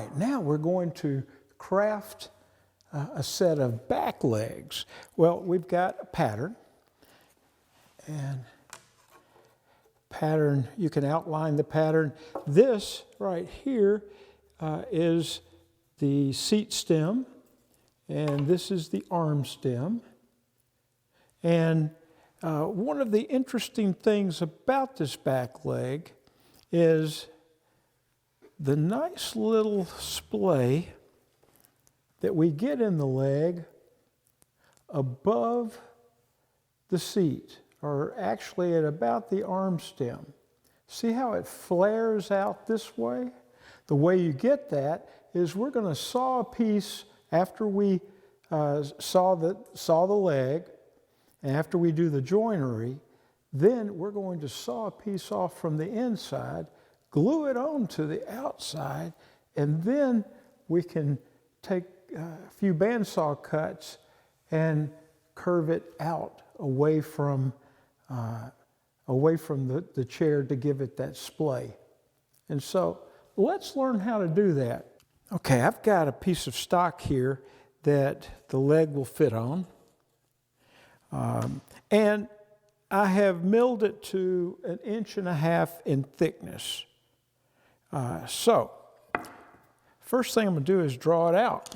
right, now we're going to craft a set of back legs. Well, we've got a pattern, and pattern, you can outline the pattern. This right here is the seat stem, and this is the arm stem. And one of the interesting things about this back leg is the nice little splay that we get in the leg above the seat, or actually at about the arm stem. See how it flares out this way? The way you get that is we're going to saw a piece after we saw the leg, and after we do the joinery, then we're going to saw a piece off from the inside, glue it on to the outside, and then we can take a few bandsaw cuts and curve it out away from the chair to give it that splay. And so let's learn how to do that. Okay, I've got a piece of stock here that the leg will fit on. And I have milled it to 1.5 inches in thickness. So, first thing I'm going to do is draw it out.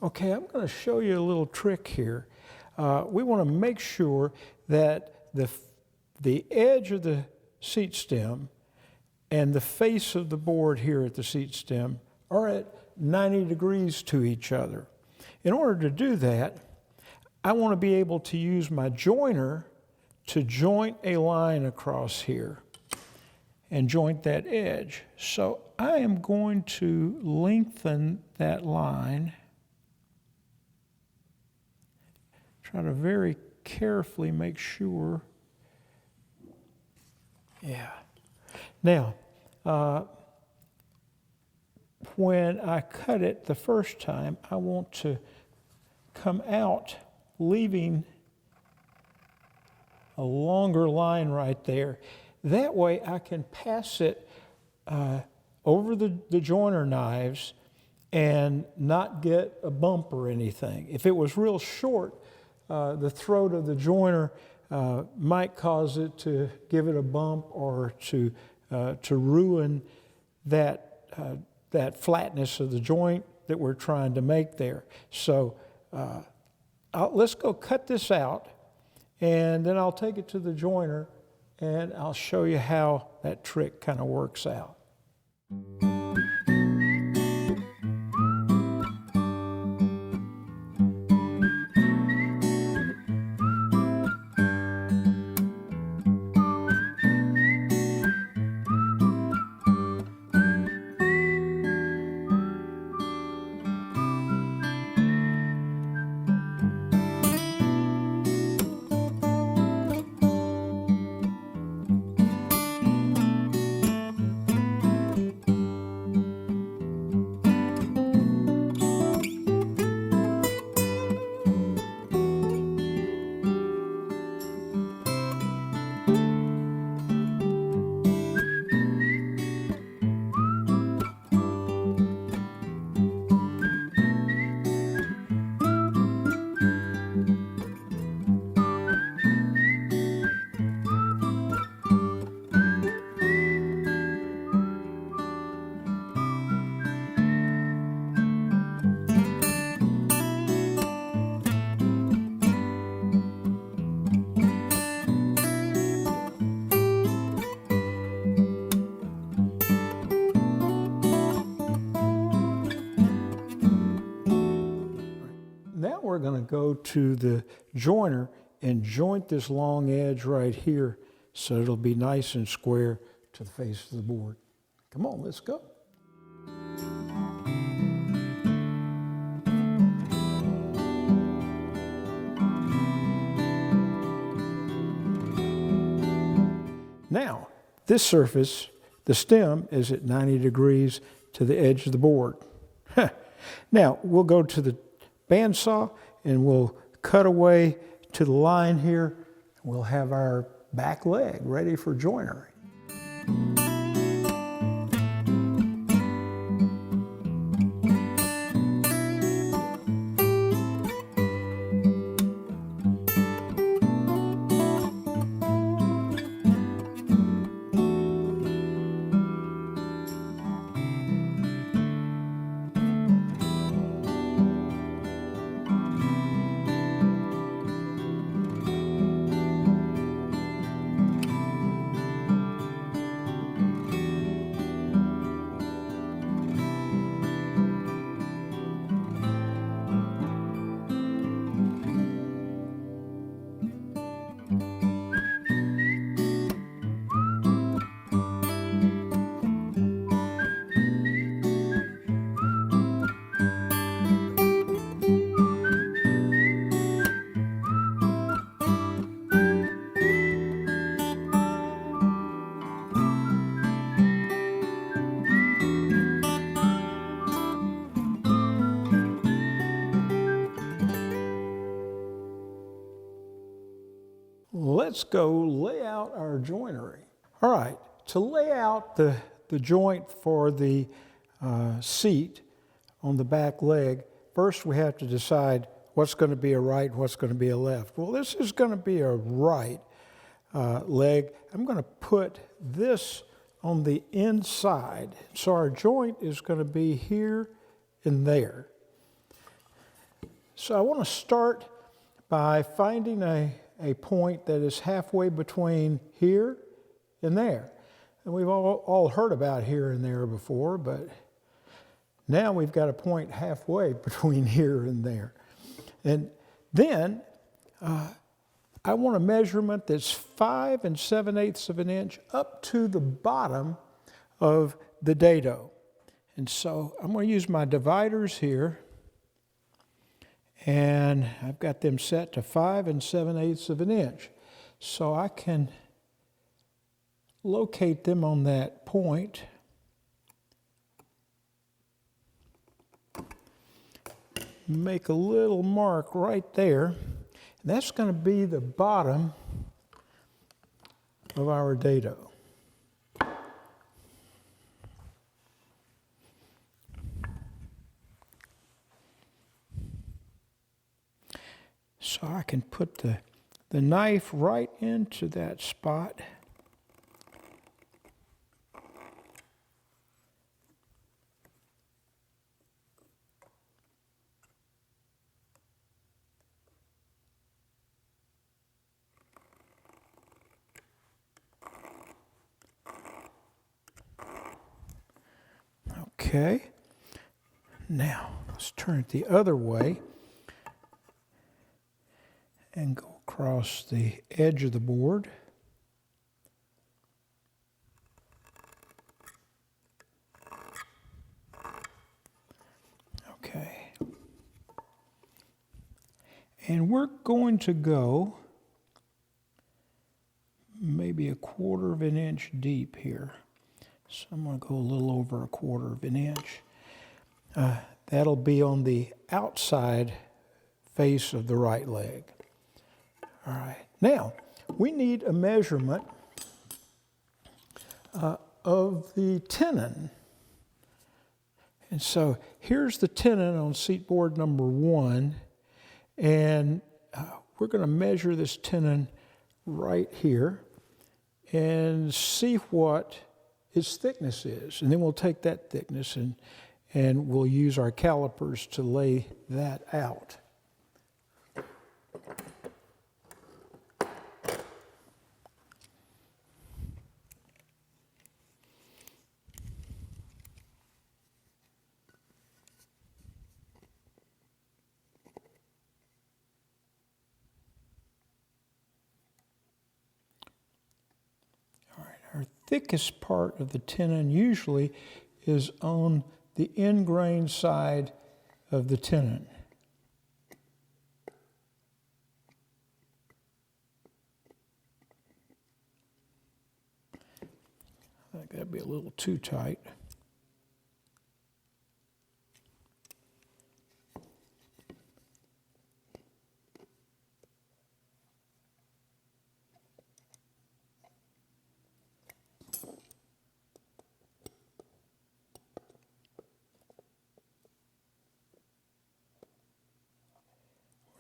Okay, I'm going to show you a little trick here. We want to make sure that the edge of the seat stem and the face of the board here at the seat stem are at 90 degrees to each other. In order to do that, I want to be able to use my joiner to joint a line across here and joint that edge. So I am going to lengthen that line. Try to very carefully make sure. Yeah. Now, when I cut it the first time, I want to come out leaving a longer line right there. That way I can pass it over the joiner knives and not get a bump or anything. If it was real short, the throat of the joiner might cause it to give it a bump or to ruin that flatness of the joint that we're trying to make there. So let's go cut this out, and then I'll take it to the joiner and I'll show you how that trick kind of works out. going to go to the joiner and joint this long edge right here so it'll be nice and square to the face of the board. Come on, let's go. Now, this surface, the stem, is at 90 degrees to the edge of the board. Now, we'll go to the bandsaw and we'll cut away to the line here. We'll have our back leg ready for joinery. Let's go lay out our joinery. All right, to lay out the joint for the seat on the back leg, first we have to decide what's going to be a right, what's going to be a left. Well, this is going to be a right leg. I'm going to put this on the inside. So our joint is going to be here and there. So I want to start by finding a point that is halfway between here and there. And we've all heard about here and there before, but now we've got a point halfway between here and there. And then I want a measurement that's 5 7/8 of an inch up to the bottom of the dado. And so I'm going to use my dividers here. And I've got them set to 5 7/8 of an inch. So I can locate them on that point. Make a little mark right there. And that's going to be the bottom of our dado. So I can put the knife right into that spot. Okay. Now, let's turn it the other way and go across the edge of the board. Okay. And we're going to go maybe 1/4 of an inch deep here. So I'm going to go a little over 1/4 of an inch. That'll be on the outside face of the right leg. All right. Now, we need a measurement of the tenon. And so here's the tenon on seat board number 1. And we're going to measure this tenon right here and see what its thickness is. And then we'll take that thickness and we'll use our calipers to lay that out. our thickest part of the tenon usually is on the end grain side of the tenon. I think that'd be a little too tight.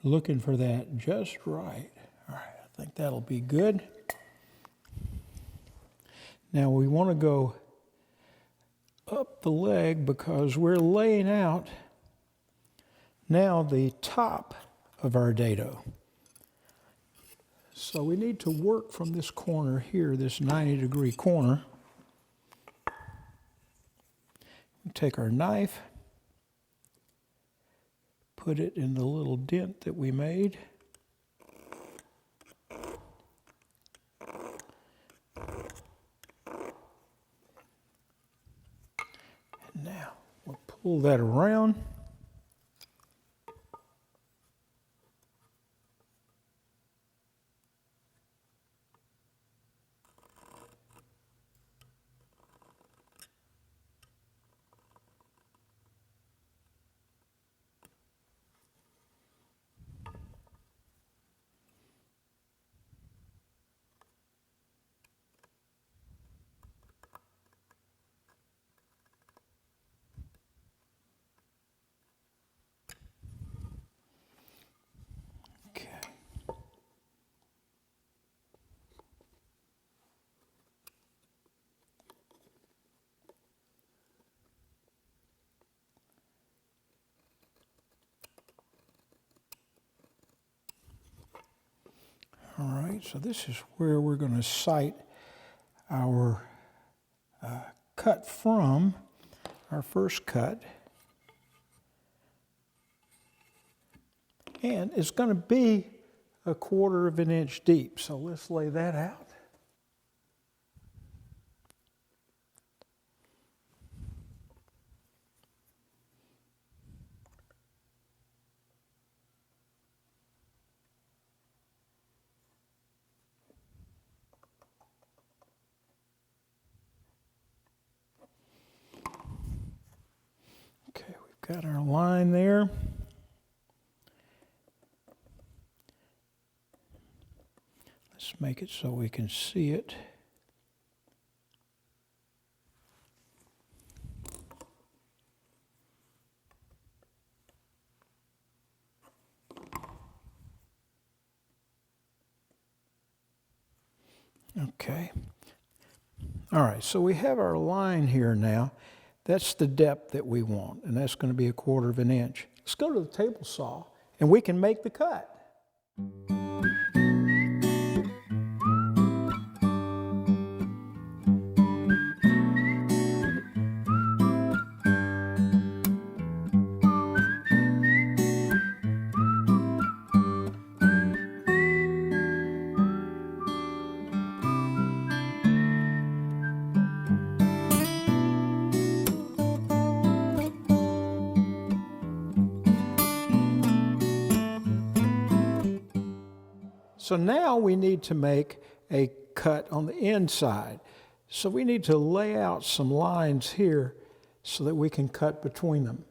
Looking for that just right. All right, I think that'll be good. Now we want to go up the leg because we're laying out now the top of our dado. So we need to work from this corner here, this 90-degree corner. We take our knife, put it in the little dent that we made. And now we'll pull that around. All right, so this is where we're going to sight our cut from, our first cut. And it's going to be 1/4 of an inch deep, so let's lay that out. Okay, we've got our line there. Let's make it so we can see it. Okay. All right, so we have our line here now. That's the depth that we want, and that's going to be 1/4 of an inch. Let's go to the table saw, and we can make the cut. So now we need to make a cut on the inside. So we need to lay out some lines here so that we can cut between them.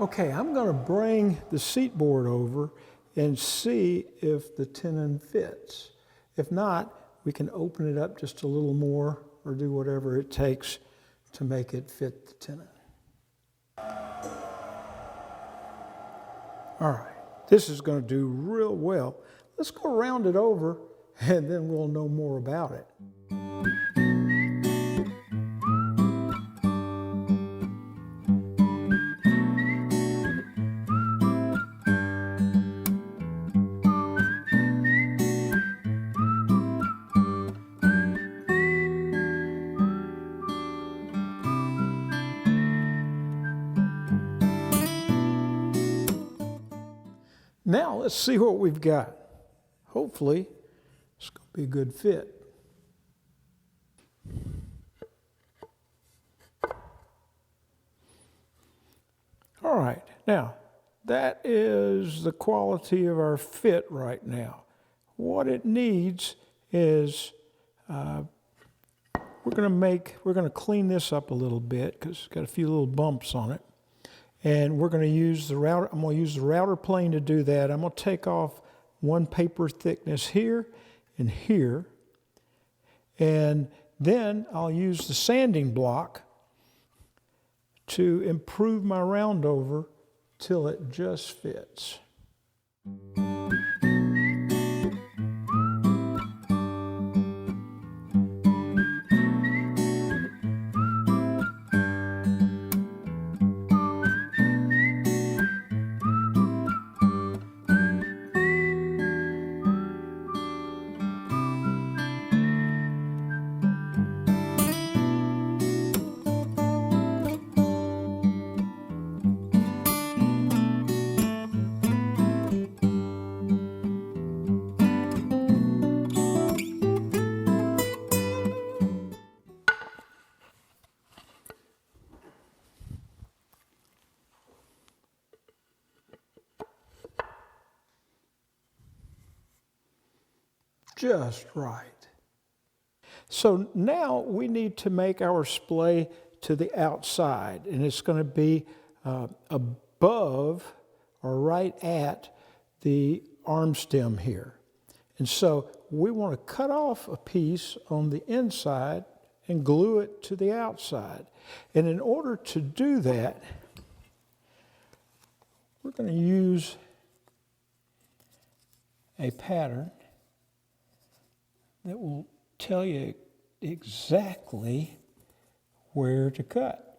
Okay, I'm going to bring the seat board over and see if the tenon fits. If not, we can open it up just a little more or do whatever it takes to make it fit the tenon. All right, this is going to do real well. Let's go round it over and then we'll know more about it. Now let's see what we've got. Hopefully it's going to be a good fit. All right, now that is the quality of our fit right now. What it needs is we're going to clean this up a little bit because it's got a few little bumps on it. And we're going to use the router. I'm going to use the router plane to do that. I'm going to take off one paper thickness here and here. And then I'll use the sanding block to improve my round over till it just fits. Just right. So now we need to make our splay to the outside, and it's going to be above or right at the arm stem here. And so we want to cut off a piece on the inside and glue it to the outside. And in order to do that, we're going to use a pattern that will tell you exactly where to cut.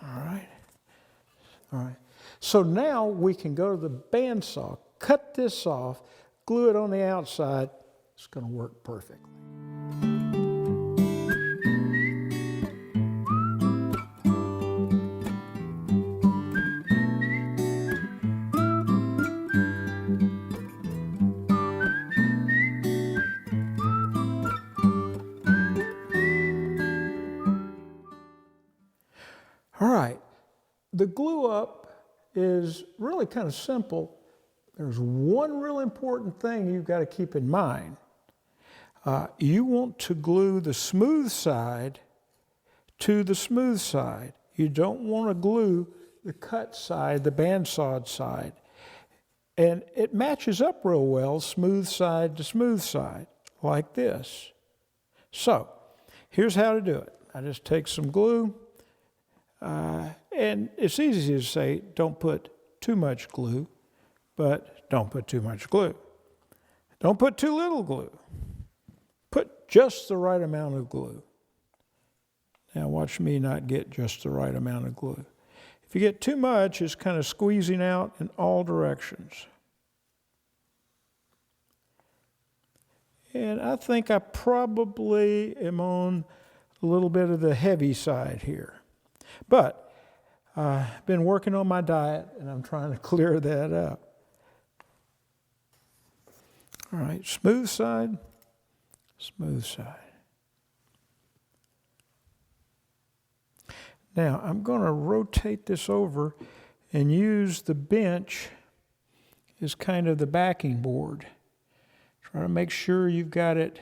All right. So now we can go to the bandsaw, cut this off, glue it on the outside. It's going to work perfectly. All right, the glue up is really kind of simple. There's one real important thing you've got to keep in mind. You want to glue the smooth side to the smooth side. You don't want to glue the cut side, the bandsawed side. And it matches up real well, smooth side to smooth side, like this. So, here's how to do it. I just take some glue, and it's easy to say, don't put too much glue, but don't put too much glue. Don't put too little glue. Put just the right amount of glue. Now watch me not get just the right amount of glue. If you get too much, it's kind of squeezing out in all directions. And I think I probably am on a little bit of the heavy side here. But I've been working on my diet, and I'm trying to clear that up. All right, smooth side, smooth side. Now, I'm going to rotate this over and use the bench is kind of the backing board. Try to make sure you've got it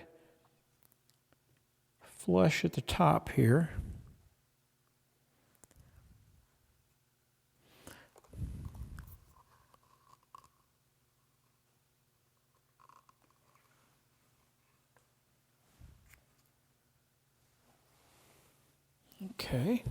flush at the top here. Okay.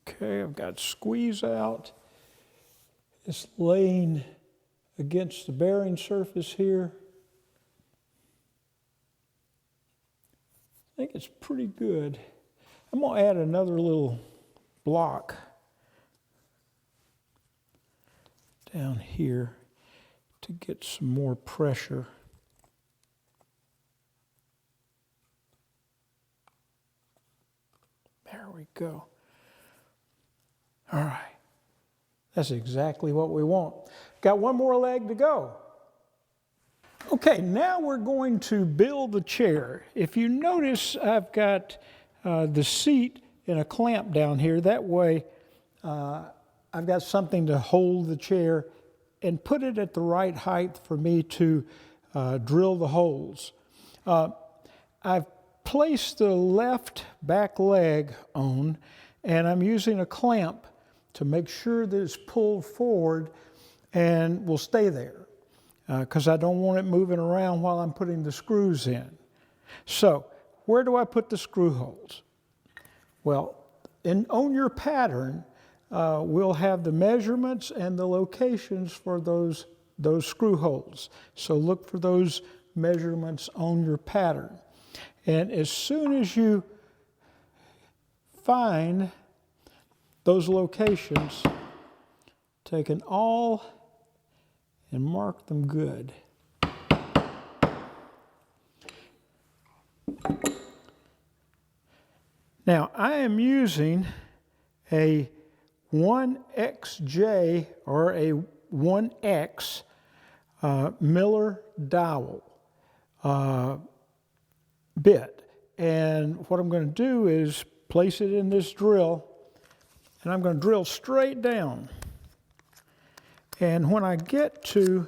Okay, I've got squeeze out. It's laying against the bearing surface here. I think it's pretty good. I'm going to add another little block down here to get some more pressure. There we go. All right. That's exactly what we want. Got one more leg to go. Okay, now we're going to build the chair. If you notice, I've got the seat in a clamp down here. That way, I've got something to hold the chair and put it at the right height for me to drill the holes. I've placed the left back leg on, and I'm using a clamp to make sure that it's pulled forward and will stay there, because I don't want it moving around while I'm putting the screws in. So, where do I put the screw holes? Well, on your pattern, we'll have the measurements and the locations for those screw holes. So look for those measurements on your pattern. And as soon as you find those locations, take an awl and mark them good. Now, I am using a 1XJ or a 1X Miller dowel bit. And what I'm going to do is place it in this drill, and I'm going to drill straight down. And when I get to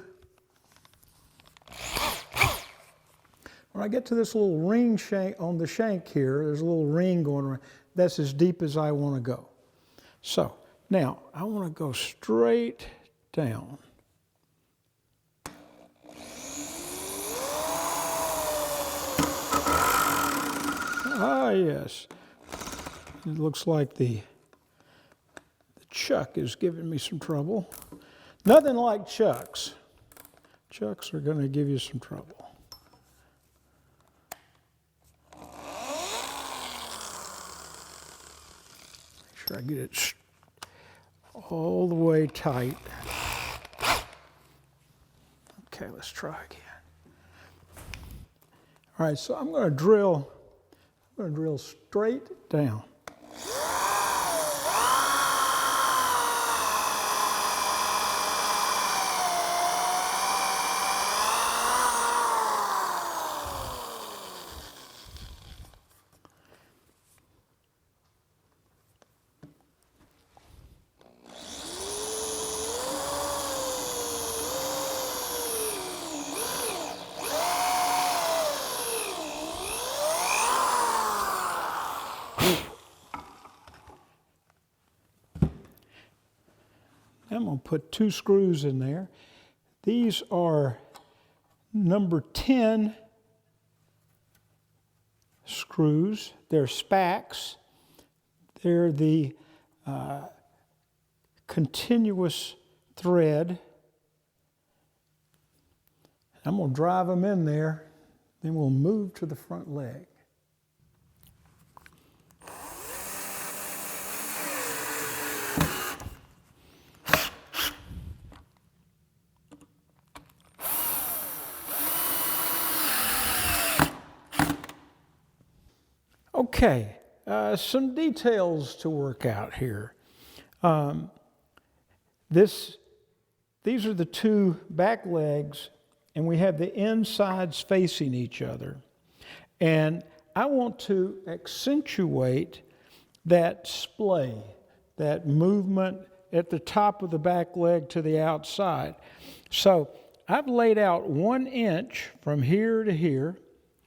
this little ring shank on the shank here, there's a little ring going around. That's as deep as I want to go. So now I want to go straight down. Ah, yes. It looks like the chuck is giving me some trouble. Nothing like chucks. Chucks are going to give you some trouble. Make sure I get it all the way tight. Okay, let's try again. All right, so I'm going to drill straight down. I'm going to put 2 screws in there. These are number 10 screws. They're spacks. They're the continuous thread. I'm going to drive them in there, then we'll move to the front leg. Okay, some details to work out here. These are the two back legs, and we have the insides facing each other. And I want to accentuate that splay, that movement at the top of the back leg to the outside. So I've laid out 1 inch from here to here,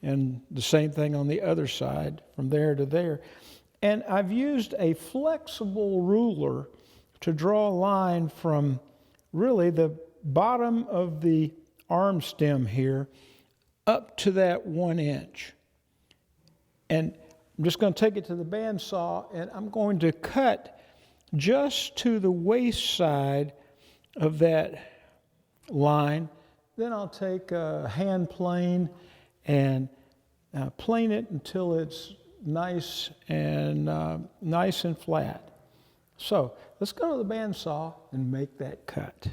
and the same thing on the other side, from there to there. And I've used a flexible ruler to draw a line from really the bottom of the arm stem here up to that 1 inch. And I'm just going to take it to the bandsaw, and I'm going to cut just to the waist side of that line. Then I'll take a hand plane and plane it until it's nice and flat. So let's go to the bandsaw and make that cut.